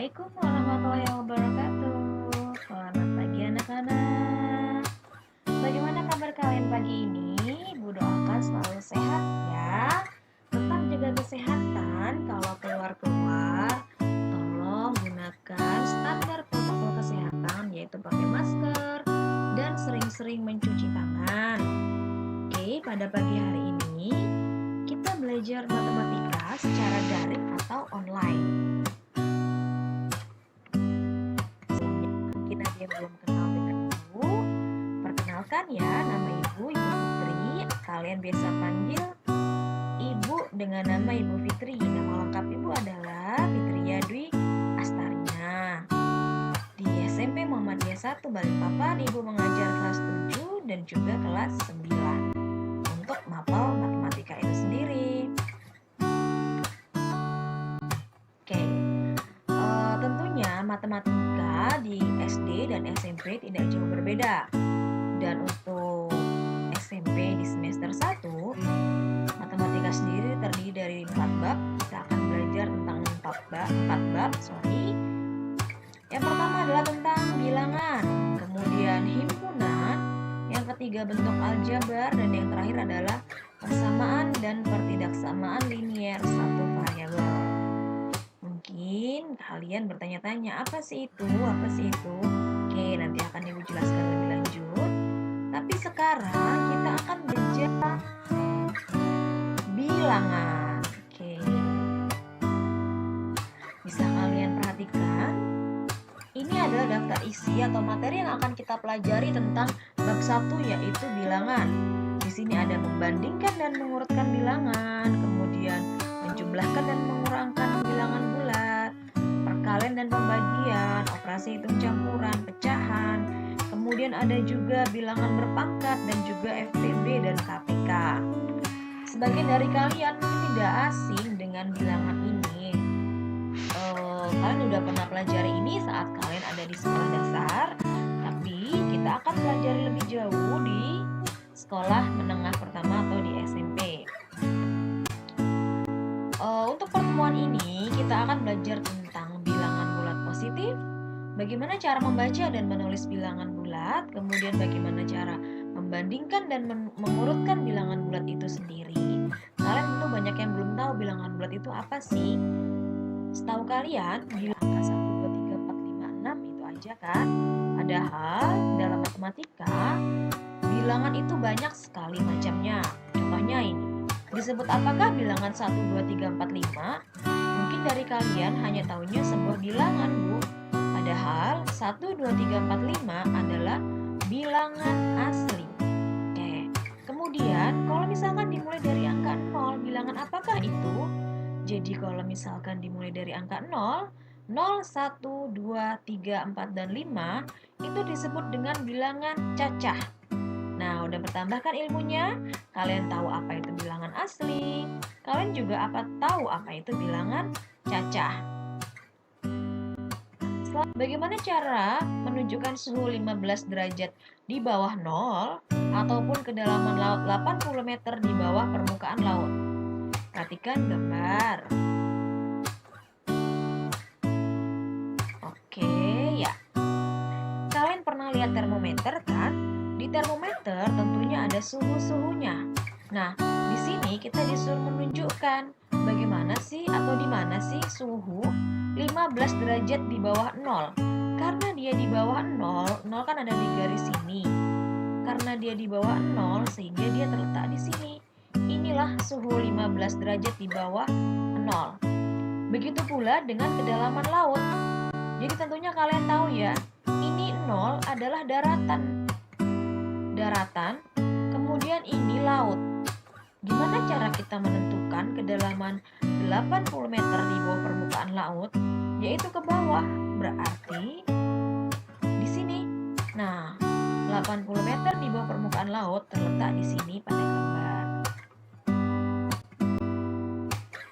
Assalamualaikum warahmatullahi wabarakatuh. Selamat pagi anak-anak. Bagaimana kabar kalian pagi ini? Ibu doakan selalu sehat ya. Tetap jaga kesehatan. Kalau keluar-keluar, tolong gunakan standar protokol kesehatan, yaitu pakai masker dan sering-sering mencuci tangan. Oke, pada pagi hari ini kita belajar matematika secara daring atau online. Mungkin ada yang belum kenal dengan ibu. Perkenalkan ya, nama ibu Fitri. Kalian biasa panggil ibu dengan nama Ibu Fitri. Nama lengkap ibu adalah Fitria Dwi Astarina. Di SMP Muhammadiyah 1 Balikpapan, ibu mengajar kelas 7 dan juga kelas 9 untuk mapel matematika itu sendiri. Oke, tentunya matematika di SD dan SMP tidak jauh berbeda. Dan untuk SMP di semester 1, matematika sendiri terdiri dari 4 bab. Kita akan belajar tentang 4 bab. Yang pertama adalah tentang bilangan, kemudian himpunan, yang ketiga bentuk aljabar, dan yang terakhir adalah persamaan dan pertidaksamaan linier satu variabel. Mungkin kalian bertanya-tanya, apa sih itu? Oke, nanti akan ibu jelaskan lebih lanjut. Tapi sekarang kita akan belajar bilangan. Oke. Bisa kalian perhatikan? Ini adalah daftar isi atau materi yang akan kita pelajari tentang bab 1, yaitu bilangan. Di sini ada membandingkan dan mengurutkan bilangan, kemudian menjumlahkan dan mengurangkan bilangan bulat, perkalian dan pembagian, operasi hitung campuran, pecahan. Kemudian ada juga bilangan berpangkat dan juga FTB dan KPK. Sebagian dari kalian mungkin tidak asing dengan bilangan ini. Kalian sudah pernah pelajari ini saat kalian ada di sekolah dasar, tapi kita akan pelajari lebih jauh di sekolah menengah pertama atau di SMP. Untuk pertemuan ini kita akan belajar tentang bilangan bulat positif, bagaimana cara membaca dan menulis bilangan bulat, kemudian bagaimana cara membandingkan dan mengurutkan bilangan bulat itu sendiri. Kalian tentu banyak yang belum tahu bilangan bulat itu apa sih. Setahu kalian, bilangan angka 1, 2, 3, 4, 5, 6 itu aja kan? Padahal dalam matematika, bilangan itu banyak sekali macamnya. Contohnya ini, disebut apakah bilangan 1, 2, 3, 4, 5? Mungkin dari kalian hanya tahunya sebuah bilangan, Bu. Padahal 1, 2, 3, 4, 5 adalah bilangan asli. Oke. Kemudian, kalau misalkan dimulai dari angka 0, bilangan apakah itu? Jadi kalau misalkan dimulai dari angka 0, 0, 1, 2, 3, 4, dan 5 itu disebut dengan bilangan cacah. Nah, udah bertambahkan ilmunya? Kalian tahu apa itu bilangan asli? Kalian juga tahu apa itu bilangan cacah? Bagaimana cara menunjukkan suhu 15 derajat di bawah 0 ataupun kedalaman laut 80 meter di bawah permukaan laut? Perhatikan gambar. Oke, ya. Kalian pernah lihat termometer kan? Di termometer tentunya ada suhu-suhunya. Nah, di sini kita disuruh menunjukkan bagaimana sih atau di mana sih suhu 15 derajat di bawah 0. Karena dia di bawah 0, 0 kan ada di garis sini. Karena dia di bawah 0 sehingga dia terletak di sini. Inilah suhu 15 derajat di bawah 0. Begitu pula dengan kedalaman laut. Jadi tentunya kalian tahu ya, ini 0 adalah daratan. Kemudian ini laut. Gimana cara kita menentukan kedalaman 80 meter di bawah permukaan laut? Yaitu ke bawah, berarti di sini. Nah, 80 meter di bawah permukaan laut terletak di sini pada gambar.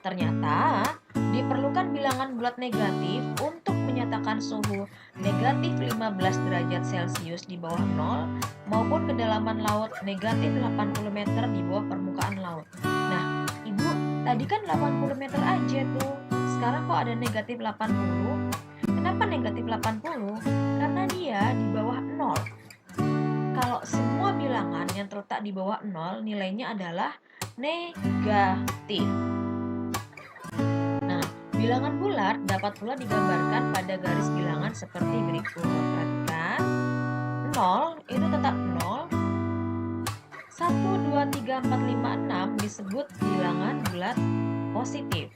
Ternyata diperlukan bilangan bulat negatif untuk menyatakan suhu negatif 15 derajat Celcius di bawah 0 maupun kedalaman laut negatif 80 meter di bawah permukaan laut. Nah, Ibu, tadi kan 80 meter aja tuh. Sekarang kok ada negatif 80? Kenapa negatif 80? Karena dia di bawah 0. Kalau semua bilangan yang terletak di bawah 0 nilainya adalah negatif. Nah, bilangan bulat dapat pula digambarkan pada garis bilangan seperti berikut. Perhatikan, 0 itu tetap 0. 1, 2, 3, 4, 5, 6 disebut bilangan bulat positif.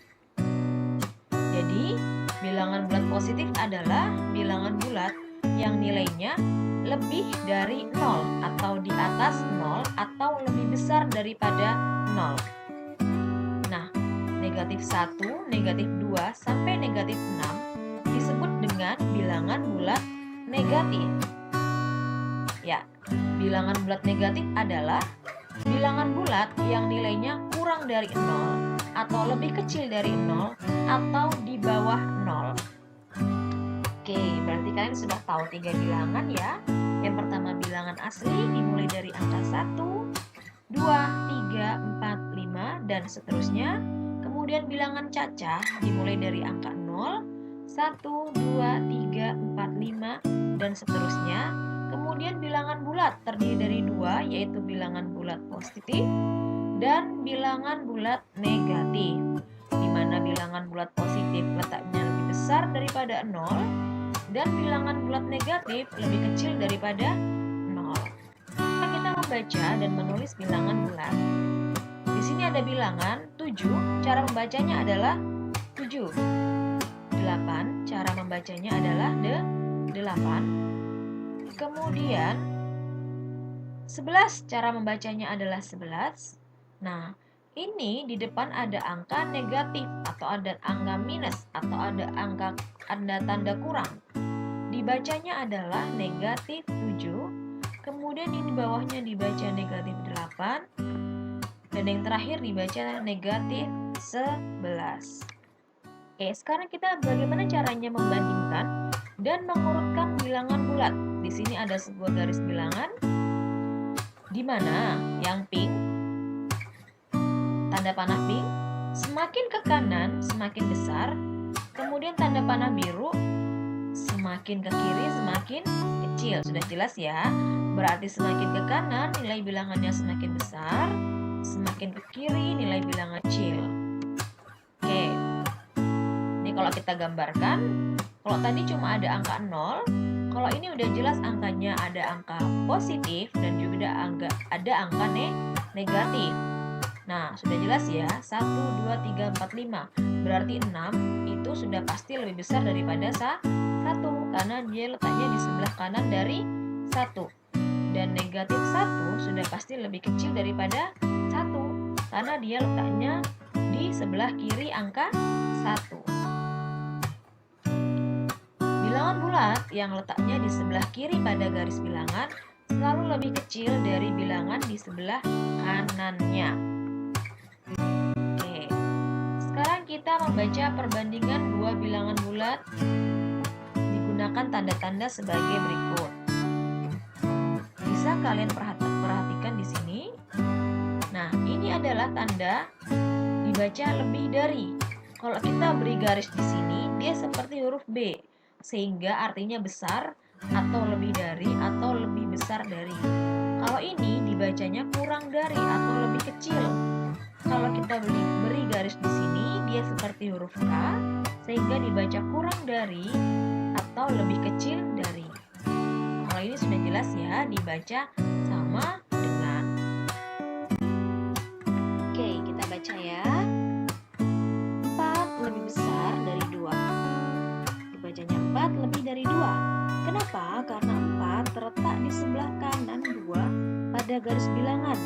Jadi, bilangan bulat positif adalah bilangan bulat yang nilainya lebih dari 0 atau di atas 0 atau lebih besar daripada 0. Nah, negatif 1, negatif 2, sampai negatif 6 disebut dengan bilangan bulat negatif. Ya, bilangan bulat negatif adalah bilangan bulat yang nilainya kurang dari 0 atau lebih kecil dari 0 atau di bawah 0. Oke, berarti kalian sudah tahu 3 bilangan ya. Yang pertama bilangan asli dimulai dari angka 1, 2, 3, 4, 5 dan seterusnya. Kemudian bilangan cacah dimulai dari angka 0, 1, 2, 3, 4, 5 dan seterusnya. Kemudian bilangan bulat terdiri dari 2, yaitu bilangan bulat positif dan bilangan bulat negatif, di mana bilangan bulat positif letaknya lebih besar daripada 0 dan bilangan bulat negatif lebih kecil daripada 0. Kita membaca dan menulis bilangan bulat. Di sini ada bilangan 7, cara membacanya adalah 7. 8, cara membacanya adalah 8. Kemudian 11, cara membacanya adalah 11. Nah, ini di depan ada angka negatif atau ada angka minus atau ada tanda kurang. Dibacanya adalah negatif 7. Kemudian ini di bawahnya dibaca negatif 8. Dan yang terakhir dibaca negatif 11. Oke, sekarang kita bagaimana caranya membandingkan dan mengurutkan bilangan bulat. Di sini ada sebuah garis bilangan di mana yang pink, tanda panah pink, semakin ke kanan semakin besar, kemudian tanda panah biru semakin ke kiri semakin kecil. Sudah jelas ya? Berarti semakin ke kanan nilai bilangannya semakin besar, semakin ke kiri nilai bilangan kecil. Oke. Ini kalau kita gambarkan, kalau tadi cuma ada angka 0, kalau ini udah jelas angkanya ada angka positif dan juga ada angka negatif. Nah, sudah jelas ya, 1, 2, 3, 4, 5. Berarti 6 itu sudah pasti lebih besar daripada 1 karena dia letaknya di sebelah kanan dari 1. Dan negatif 1 sudah pasti lebih kecil daripada 1 karena dia letaknya di sebelah kiri angka 1. Bilangan bulat yang letaknya di sebelah kiri pada garis bilangan selalu lebih kecil dari bilangan di sebelah kanannya. Oke, sekarang kita membaca perbandingan dua bilangan bulat digunakan tanda-tanda sebagai berikut. Bisa kalian perhatikan di sini. Nah, ini adalah tanda dibaca lebih dari. Kalau kita beri garis di sini, dia seperti huruf B, sehingga artinya besar atau lebih dari atau lebih besar dari. Kalau ini dibacanya kurang dari atau lebih kecil. Kalau kita beri garis di sini, dia seperti huruf K, sehingga dibaca kurang dari atau lebih kecil dari. Kalau ini sudah jelas ya, dibaca sama dengan. Oke, kita baca ya. 4 lebih besar dari 2. Dibacanya 4 lebih dari 2. Kenapa? Karena 4 terletak di sebelah kanan 2 pada garis bilangan.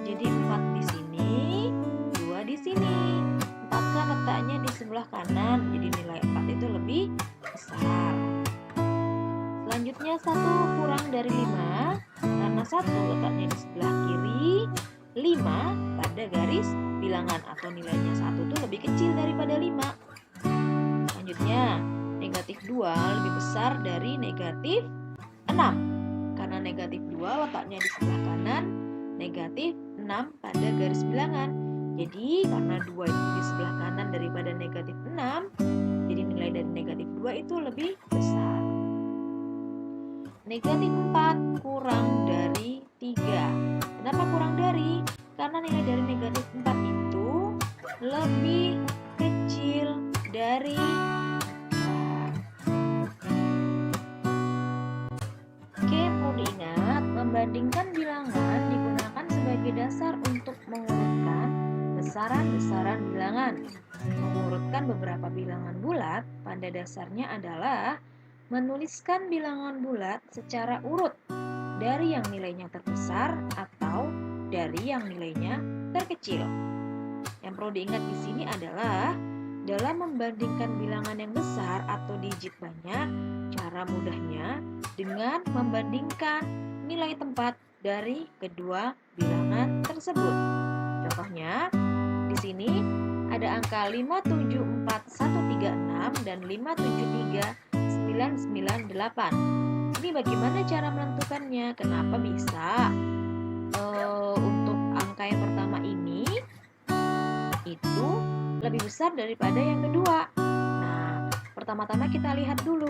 Jadi 4 di sini, 2 di sini. 4 kan letaknya di sebelah kanan, jadi nilai 4 itu lebih besar. Selanjutnya 1 kurang dari 5, karena 1 letaknya di sebelah kiri, 5 pada garis bilangan atau nilainya 1 itu lebih kecil daripada 5. Selanjutnya negatif 2 lebih besar dari negatif 6. Karena negatif 2 letaknya di sebelah kanan, negatif 6 pada garis bilangan. Jadi karena 2 itu di sebelah kanan daripada negatif 6, jadi nilai dari negatif 2 itu lebih besar. Negatif 4 kurang dari 3. Kenapa kurang dari? Karena nilai dari negatif 4 itu lebih kecil dari 3. Oke, perlu diingat, membandingkan bilangan digunakan sebagai dasar untuk mengurutkan besaran-besaran bilangan. Mengurutkan beberapa bilangan bulat pada dasarnya adalah menuliskan bilangan bulat secara urut dari yang nilainya terbesar atau dari yang nilainya terkecil. Yang perlu diingat di sini adalah dalam membandingkan bilangan yang besar atau digit banyak, cara mudahnya dengan membandingkan nilai tempat dari kedua bilangan tersebut. Contohnya, di sini ada angka 574136 dan 573998. Ini bagaimana cara menentukannya? Kenapa bisa untuk angka yang pertama ini itu lebih besar daripada yang kedua? Nah, pertama-tama kita lihat dulu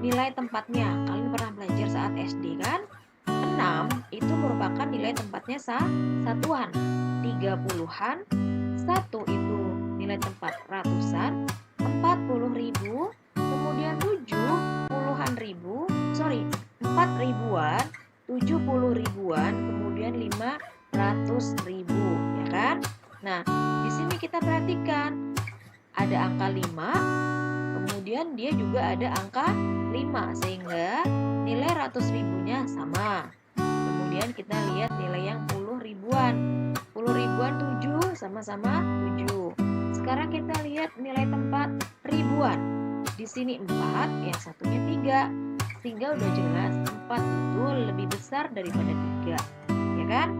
nilai tempatnya. Kalian pernah belajar saat SD kan? 6 itu merupakan nilai tempatnya satuan. 30-an, 1 itu nilai tempat ratusan, 40.000, kemudian 70-an ribu, 4.000-an, 70.000-an, kemudian 500.000, ya kan? Nah, di sini kita perhatikan ada angka 5, kemudian dia juga ada angka 5, sehingga nilai ratus ribunya sama. Kemudian kita lihat nilai yang puluh ribuan. 7 sama-sama 7. Sekarang kita lihat nilai tempat ribuan. Di sini 4, yang satunya 3. Sehingga udah jelas 4 itu lebih besar daripada 3. Ya kan?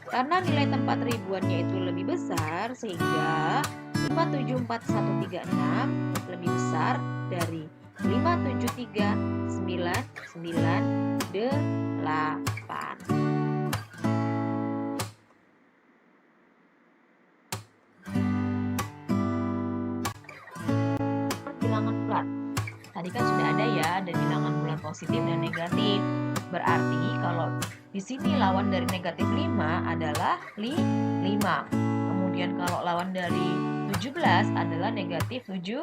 Karena nilai tempat ribuannya itu lebih besar, sehingga 574136 lebih besar dari 5739998. Bilangan bulat. Tadi kan sudah ada ya, ada bilangan bulat positif dan negatif. Berarti kalau di sini lawan dari negatif 5 adalah 5. Kemudian kalau lawan dari 17 adalah negatif 17.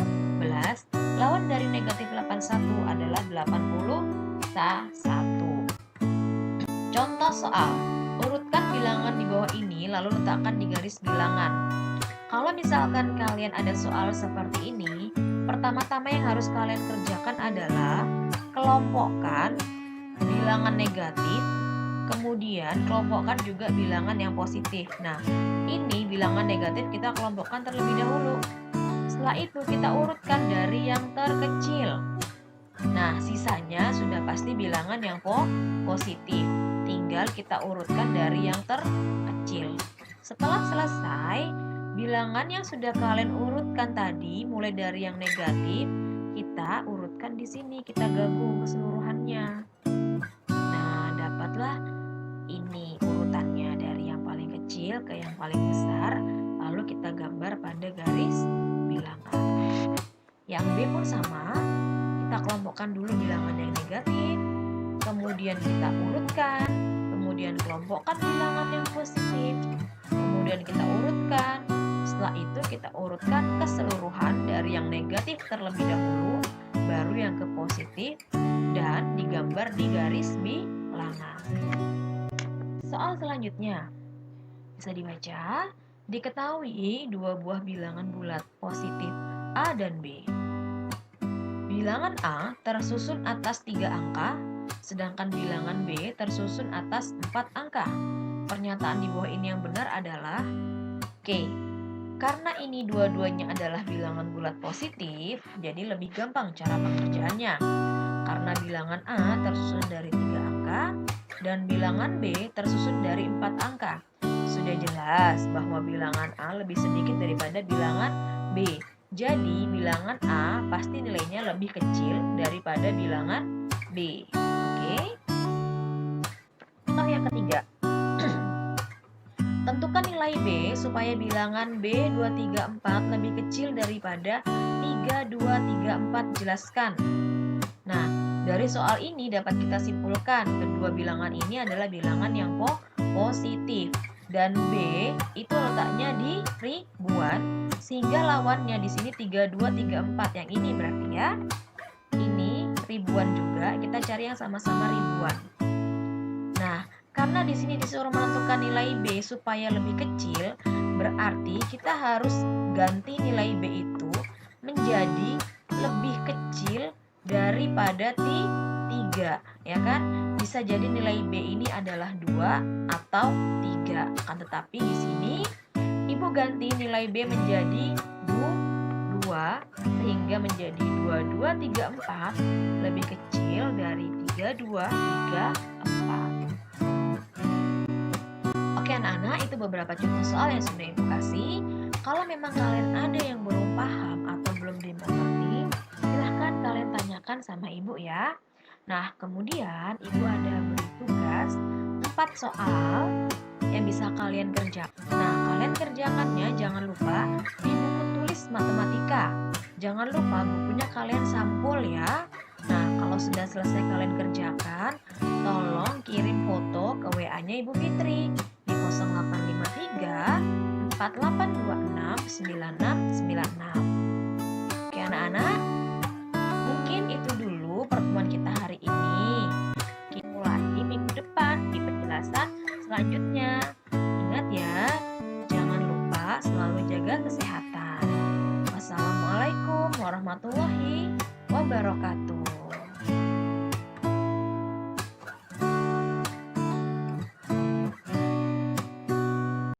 Lawan dari negatif 81 adalah 81. Contoh soal. Urutkan bilangan di bawah ini lalu letakkan di garis bilangan. Kalau misalkan kalian ada soal seperti ini, pertama-tama yang harus kalian kerjakan adalah kelompokkan bilangan negatif, kemudian kelompokkan juga bilangan yang positif. Nah, ini bilangan negatif kita kelompokkan terlebih dahulu. Setelah itu kita urutkan dari yang terkecil. Nah, sisanya sudah pasti bilangan yang positif. Tinggal kita urutkan dari yang terkecil. Setelah selesai, bilangan yang sudah kalian urutkan tadi, mulai dari yang negatif, kita urutkan di sini, kita gabung keseluruhannya. Nah, dapatlah ini urutannya dari yang paling kecil ke yang paling besar, lalu kita gambar pada garis bilangan. Yang B pun sama, kita kelompokkan dulu bilangan yang negatif, kemudian kita urutkan, kemudian kelompokkan bilangan yang positif, kemudian kita urutkan. Setelah itu kita urutkan keseluruhan dari yang negatif terlebih dahulu, baru yang ke positif, dan digambar di garis bilangan. Soal selanjutnya bisa dibaca. Diketahui dua buah bilangan bulat positif A dan B. Bilangan A tersusun atas 3 angka, sedangkan bilangan B tersusun atas 4 angka. Pernyataan di bawah ini yang benar adalah Oke, karena ini dua-duanya adalah bilangan bulat positif, jadi lebih gampang cara pengerjaannya. Karena bilangan A tersusun dari 3 angka dan bilangan B tersusun dari 4 angka. Sudah jelas bahwa bilangan A lebih sedikit daripada bilangan B. Jadi bilangan A pasti nilainya lebih kecil daripada bilangan B. Oke. Contoh yang ketiga. Tentukan nilai B supaya bilangan B234 lebih kecil daripada 3 3, 2, 3, 4, jelaskan. Nah, dari soal ini dapat kita simpulkan kedua bilangan ini adalah bilangan yang positif. Dan B itu letaknya di ribuan, sehingga lawannya di sini 3, 2, 3, 4. Yang ini berarti ya. Ini ribuan juga, kita cari yang sama-sama ribuan. Nah, karena di sini disuruh menentukan nilai B supaya lebih kecil, berarti kita harus ganti nilai B itu menjadi lebih kecil daripada 3, ya kan? Bisa jadi nilai B ini adalah 2 atau 3. Akan tetapi di sini Ibu ganti nilai B menjadi 2 sehingga menjadi 2, 2, 3, 4 lebih kecil dari 3, 2, 3, 4. Oke anak-anak, itu beberapa contoh soal yang sudah Ibu kasih. Kalau memang kalian ada yang belum paham atau belum dimengerti, silahkan kalian tanyakan sama Ibu ya. Nah, kemudian Ibu ada beri tugas 4 soal yang bisa kalian kerjakan. Nah, kalian kerjakannya jangan lupa di buku tulis matematika. Jangan lupa bukunya kalian sampul ya. Nah, kalau sudah selesai kalian kerjakan, tolong kirim foto ke WA-nya Ibu Fitri di 0853 4826 9696. Oke anak-anak, mungkin itu dulu pertemuan kita hari ini. Kita mulai minggu depan di penjelasan selanjutnya. Ingat ya, jangan lupa selalu jaga kesehatan. Wassalamualaikum warahmatullahi wabarakatuh.